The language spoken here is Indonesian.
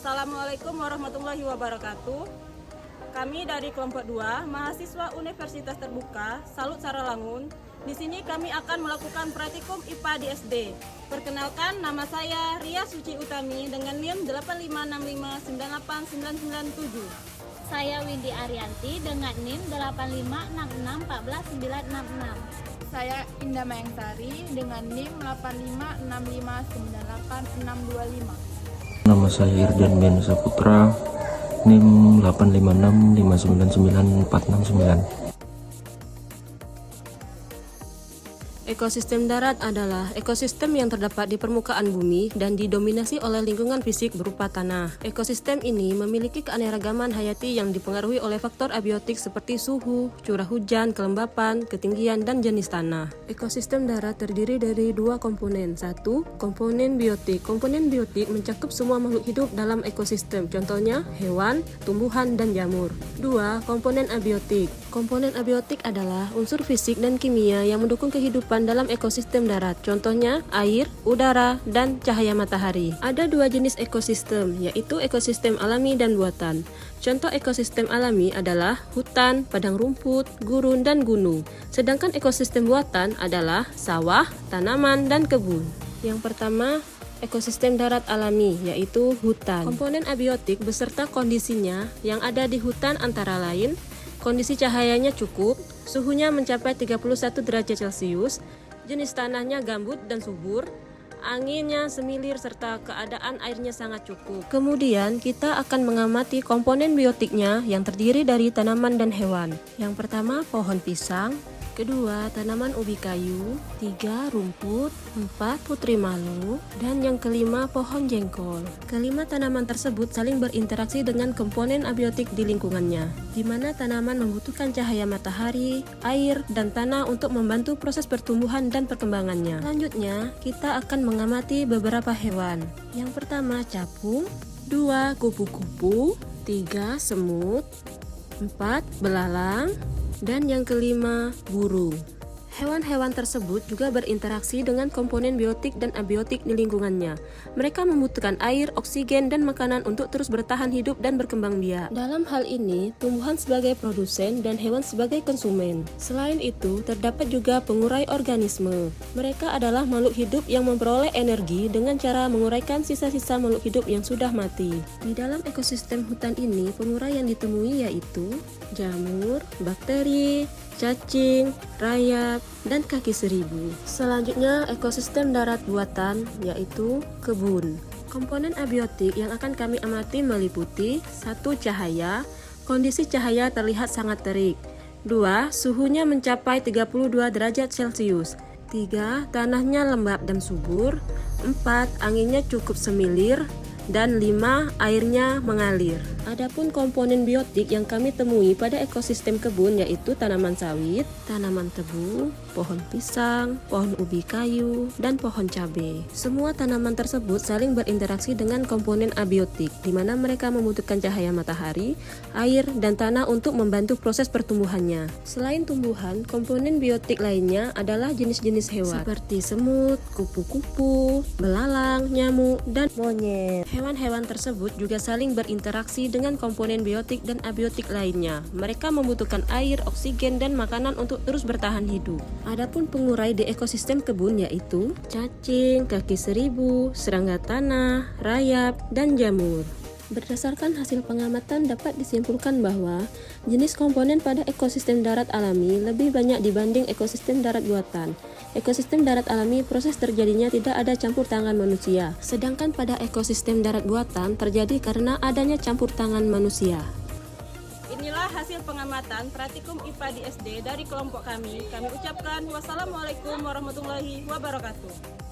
Assalamualaikum warahmatullahi wabarakatuh. Kami dari kelompok 2, mahasiswa Universitas Terbuka Salut Saralangun. Di sini kami akan melakukan praktikum IPA di SD. Perkenalkan, nama saya Ria Suci Utami dengan NIM 856598997. Saya Windy Arianti dengan NIM 856644966. Saya Indah Mayangsari dengan NIM 856598625. Nama saya Irdan Ben Saputra, NIM 856599469. Ekosistem darat adalah ekosistem yang terdapat di permukaan bumi dan didominasi oleh lingkungan fisik berupa tanah. Ekosistem ini memiliki keanekaragaman hayati yang dipengaruhi oleh faktor abiotik seperti suhu, curah hujan, kelembapan, ketinggian, dan jenis tanah. Ekosistem darat terdiri dari dua komponen. Satu, komponen biotik. Komponen biotik mencakup semua makhluk hidup dalam ekosistem, contohnya hewan, tumbuhan, dan jamur. Dua, komponen abiotik. Komponen abiotik adalah unsur fisik dan kimia yang mendukung kehidupan dalam ekosistem darat, contohnya air, udara, dan cahaya matahari. Ada dua jenis ekosistem, yaitu ekosistem alami dan buatan. Contoh ekosistem alami adalah hutan, padang rumput, gurun, dan gunung. Sedangkan ekosistem buatan adalah sawah, tanaman, dan kebun. Yang pertama, ekosistem darat alami, yaitu hutan. Komponen abiotik beserta kondisinya yang ada di hutan antara lain kondisi cahayanya cukup, suhunya mencapai 31 derajat Celcius, jenis tanahnya gambut dan subur, anginnya semilir serta keadaan airnya sangat cukup. Kemudian kita akan mengamati komponen biotiknya yang terdiri dari tanaman dan hewan. Yang pertama pohon pisang, kedua tanaman ubi kayu, tiga rumput, empat putri malu, dan yang kelima pohon jengkol. Kelima tanaman tersebut saling berinteraksi dengan komponen abiotik di lingkungannya, di mana tanaman membutuhkan cahaya matahari, air, dan tanah untuk membantu proses pertumbuhan dan perkembangannya. Selanjutnya, kita akan mengamati beberapa hewan. Yang pertama capung, dua kupu-kupu, tiga semut, empat belalang, dan yang kelima, burung. Hewan-hewan tersebut juga berinteraksi dengan komponen biotik dan abiotik di lingkungannya. Mereka membutuhkan air, oksigen, dan makanan untuk terus bertahan hidup dan berkembang biak. Dalam hal ini, tumbuhan sebagai produsen dan hewan sebagai konsumen. Selain itu, terdapat juga pengurai organisme. Mereka adalah makhluk hidup yang memperoleh energi dengan cara menguraikan sisa-sisa makhluk hidup yang sudah mati. Di dalam ekosistem hutan ini, pengurai yang ditemui yaitu jamur, bakteri, cacing, rayap, dan kaki seribu. Selanjutnya, ekosistem darat buatan, yaitu kebun. Komponen abiotik yang akan kami amati meliputi 1. Cahaya. Kondisi cahaya terlihat sangat terik. 2. Suhunya mencapai 32 derajat Celcius. 3. Tanahnya lembab dan subur. 4. Anginnya cukup semilir. Dan 5. Airnya mengalir. Adapun komponen biotik yang kami temui pada ekosistem kebun yaitu tanaman sawit, tanaman tebu, pohon pisang, pohon ubi kayu, dan pohon cabai. Semua tanaman tersebut saling berinteraksi dengan komponen abiotik, di mana mereka membutuhkan cahaya matahari, air, dan tanah untuk membantu proses pertumbuhannya. Selain tumbuhan, komponen biotik lainnya adalah jenis-jenis hewan seperti semut, kupu-kupu, belalang, nyamuk, dan monyet. Hewan-hewan tersebut juga saling berinteraksi dengan komponen biotik dan abiotik lainnya. Mereka membutuhkan air, oksigen, dan makanan untuk terus bertahan hidup. Adapun pengurai di ekosistem kebun yaitu cacing, kaki seribu, serangga tanah, rayap, dan jamur. Berdasarkan hasil pengamatan dapat disimpulkan bahwa jenis komponen pada ekosistem darat alami lebih banyak dibanding ekosistem darat buatan. Ekosistem darat alami proses terjadinya tidak ada campur tangan manusia, sedangkan pada ekosistem darat buatan terjadi karena adanya campur tangan manusia. Inilah hasil pengamatan praktikum IPA di SD dari kelompok kami. Kami ucapkan wassalamualaikum warahmatullahi wabarakatuh.